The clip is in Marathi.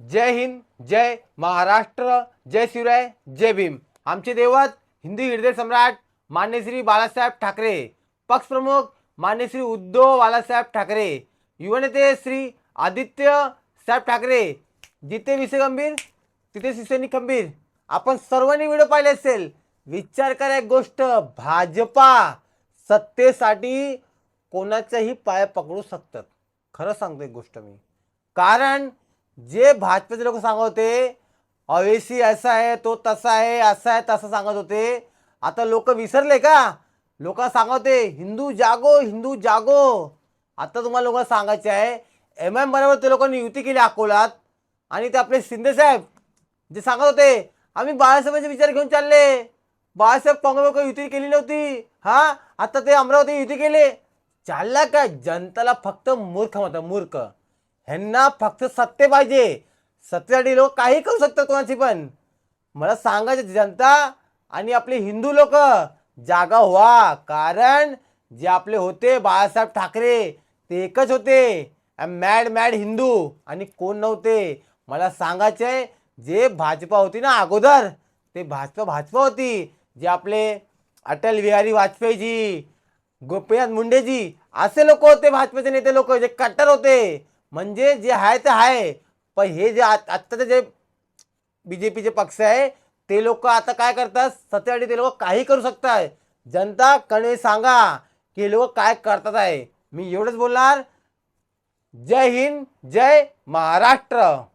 जय हिंद, जय महाराष्ट्र, जय शिवराय, जय भीम। आमचे दैवत हिंदू हृदय सम्राट मान्य श्री बाळासाहेब ठाकरे, पक्षप्रमुख मान्य श्री उद्धव बाळासाहेब ठाकरे, युवनेते श्री आदित्य साहेब ठाकरे। जिथे विषय गंभीर तिथे शिवसैनिक खंबीर। आपण सर्वांनी व्हिडिओ पाहिले असेल। विचार करा एक गोष्ट, भाजपा सत्तेसाठी कोणाचाही पाय पकडू शकतात। खरं सांगतो एक गोष्ट मी, कारण जे भाजपचे लोक सांगत होते अवेसी असा आहे, तो तसा आहे, असा आहे, तसं सांगत होते। आता लोक विसरले का? लोक सांगत होते हिंदू जागो, हिंदू जागो। आता तुम्हाला लोकांना सांगायचे आहे, एमएम बरोबर ते लोकांनी युती केली अकोलात, आणि ते आपले शिंदे साहेब जे सांगत होते आम्ही बाळासाहेबांचे विचार घेऊन चालले, बाळासाहेब काँग्रेस युती केली नव्हती। हा, आता ते अमरावती युती केले। चालला काय? जनताला फक्त मूर्ख म्हणतात, मूर्ख। ह्यांना फक्त सत्य पाहिजे। सत्तेसाठी लोक काही करू शकतात, कोणाची पण। मला सांगायचं, जनता आणि आपले हिंदू लोक जागा व्हा, कारण जे आपले होते बाळासाहेब ठाकरे ते एकच होते, मॅड मॅड हिंदू, आणि कोण नव्हते। मला सांगायचंय, जे भाजपा होती ना अगोदर, ते भाजपा होती। जे आपले अटल बिहारी वाजपेयीजी, गोपीनाथ मुंडेजी, असे लोक होते भाजपचे नेते लोक, जे कट्टर होते। म्हणजे जे आहे ते आहे, पण हे जे आत्ताचे जे बीजेपीचे पक्ष आहे ते लोक आता काय करतात, सत्तेसाठी ते लोक काही करू शकतात। जनता कणे सांगा की लोक काय करतात आहे। मी एवढंच बोलणार। जय हिंद, जय महाराष्ट्र।